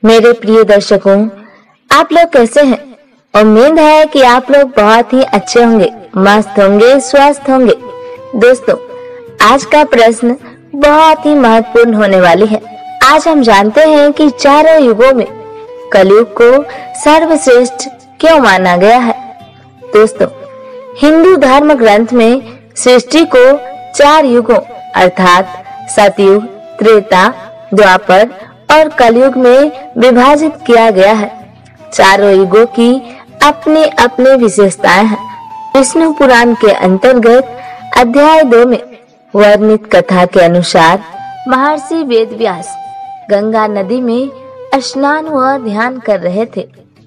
मेरे प्रिय दर्शकों, आप लोग कैसे हैं? उम्मीद है कि आप लोग बहुत ही अच्छे होंगे, मस्त होंगे, स्वस्थ होंगे। दोस्तों, आज का प्रश्न बहुत ही महत्वपूर्ण होने वाली है। आज हम जानते हैं कि चारों युगों में कलयुग को सर्वश्रेष्ठ क्यों माना गया है। दोस्तों, हिंदू धर्म ग्रंथ में सृष्टि को 4 युगों अर्थात सतयुग, त्रेता, द्वापर और कलयुग में विभाजित किया गया है। चारों युगों की अपनी अपनी विशेषताएं हैं। विष्णु पुराण के अंतर्गत अध्याय 2 में वर्णित कथा के अनुसार महर्षि वेदव्यास गंगा नदी में स्नान व ध्यान कर रहे थे।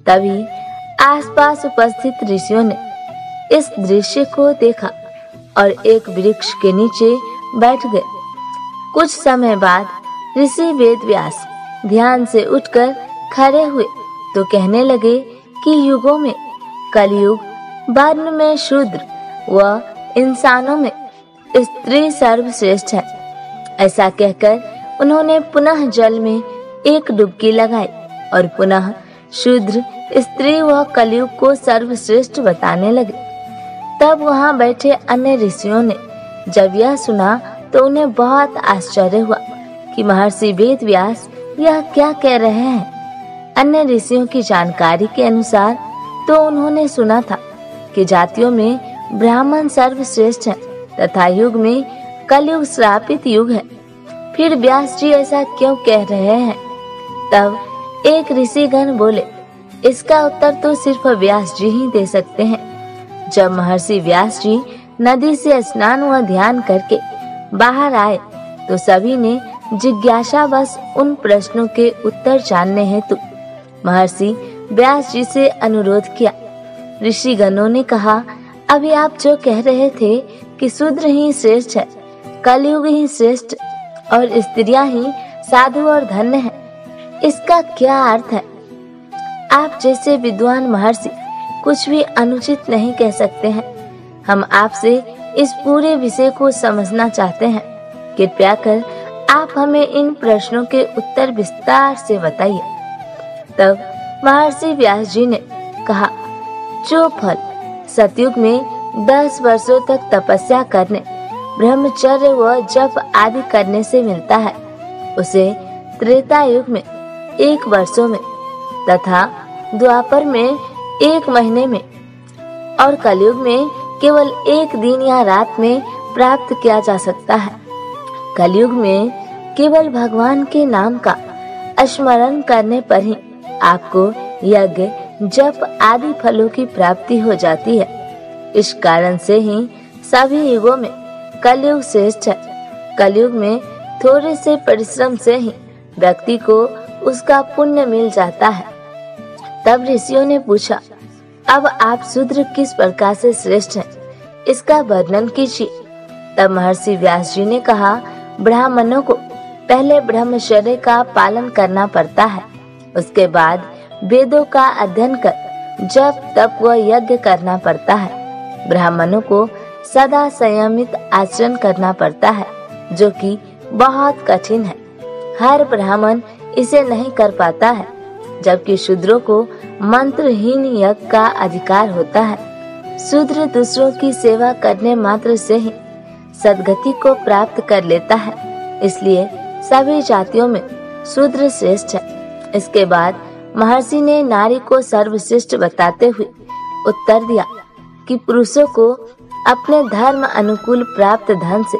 तभी आसपास उपस्थित ऋषियों ने इस दृश्य को देखा और एक वृक्ष के नीचे बैठ गए। कुछ समय बाद ऋषि वेदव्यास ध्यान से उठकर खड़े हुए तो कहने लगे कि युगों में कलयुग, वर्ण में शूद्र व इंसानों में स्त्री सर्वश्रेष्ठ है। ऐसा कहकर उन्होंने पुनः जल में एक डुबकी लगाई और पुनः शूद्र, स्त्री व कलयुग को सर्वश्रेष्ठ बताने लगे। तब वहां बैठे अन्य ऋषियों ने जब यह सुना तो उन्हें बहुत आश्चर्य हुआ कि महर्षि वेदव्यास यह क्या कह रहे हैं। अन्य ऋषियों की जानकारी के अनुसार तो उन्होंने सुना था कि जातियों में ब्राह्मण सर्वश्रेष्ठ है तथा युग में कलयुग श्रापित युग है। फिर व्यास जी ऐसा क्यों कह रहे हैं? तब एक ऋषिगण बोले, इसका उत्तर तो सिर्फ व्यास जी ही दे सकते हैं। जब महर्षि व्यास जी नदी से स्नान व ध्यान करके बाहर आए तो सभी ने जिज्ञासावश उन प्रश्नों के उत्तर जानने हेतु महर्षि व्यास जी से अनुरोध किया। ऋषिगणों ने कहा, अभी आप जो कह रहे थे कि शूद्र ही श्रेष्ठ है, कलयुग ही श्रेष्ठ और स्त्रियां ही साधु और धन्य है, इसका क्या अर्थ है? आप जैसे विद्वान महर्षि कुछ भी अनुचित नहीं कह सकते हैं। हम आपसे इस पूरे विषय को समझना चाहते हैं। कृपया कर आप हमें इन प्रश्नों के उत्तर विस्तार से बताइए। तब महर्षि व्यास जी ने कहा, जो फल सतयुग में 10 वर्षों तक तपस्या करने, ब्रह्मचर्य व जप आदि करने से मिलता है, उसे त्रेता युग में 1 वर्षों में तथा द्वापर में 1 महीने में और कलयुग में केवल 1 दिन या रात में प्राप्त किया जा सकता है। कलयुग में केवल भगवान के नाम का स्मरण करने पर ही आपको यज्ञ, जप आदि फलों की प्राप्ति हो जाती है। इस कारण से ही सभी युगों में कलयुग श्रेष्ठ है। कलयुग में थोड़े से परिश्रम से ही व्यक्ति को उसका पुण्य मिल जाता है। तब ऋषियों ने पूछा, अब आप शूद्र किस प्रकार से श्रेष्ठ हैं, इसका वर्णन कीजिए। तब महर्षि व्यास जी ने कहा, ब्राह्मणों को पहले ब्रह्मचर्य का पालन करना पड़ता है, उसके बाद वेदों का अध्ययन कर जप, तप व यज्ञ करना पड़ता है। ब्राह्मणों को सदा संयमित आचरण करना पड़ता है, जो कि बहुत कठिन है। हर ब्राह्मण इसे नहीं कर पाता है, जबकि शूद्रों को मंत्रहीन यज्ञ का अधिकार होता है। शूद्र दूसरों की सेवा करने मात्र से ही सद्गति को प्राप्त कर लेता है, इसलिए सभी जातियों में शूद्र श्रेष्ठ है। इसके बाद महर्षि ने नारी को सर्वश्रेष्ठ बताते हुए उत्तर दिया कि पुरुषों को अपने धर्म अनुकूल प्राप्त धन से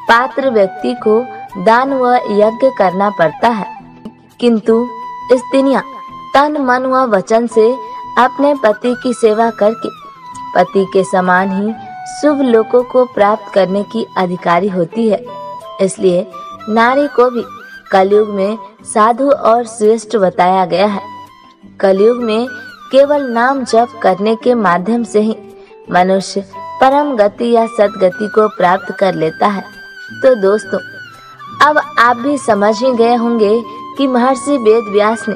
पात्र व्यक्ति को दान व यज्ञ करना पड़ता है, किंतु स्त्रियां तन, मन व वचन से अपने पति की सेवा करके पति के समान ही शुभ लोकों को प्राप्त करने की अधिकारी होती है। इसलिए नारी को भी कलयुग में साधु और श्रेष्ठ बताया गया है। कलयुग में केवल नाम जप करने के माध्यम से ही मनुष्य परम गति या सद्गति को प्राप्त कर लेता है। तो दोस्तों, अब आप भी समझ ही गए होंगे कि महर्षि वेदव्यास ने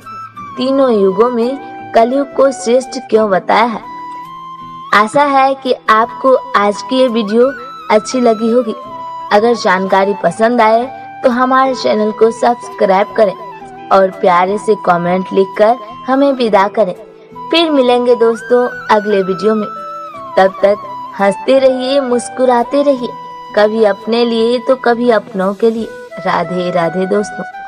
तीनों युगों में कलयुग को श्रेष्ठ क्यों बताया है। आशा है कि आपको आज की ये वीडियो अच्छी लगी होगी। अगर जानकारी पसंद आए तो हमारे चैनल को सब्सक्राइब करें और प्यारे से कमेंट लिखकर हमें विदा करें। फिर मिलेंगे दोस्तों अगले वीडियो में। तब तक हंसते रहिए, मुस्कुराते रहिए, कभी अपने लिए तो कभी अपनों के लिए। राधे राधे दोस्तों।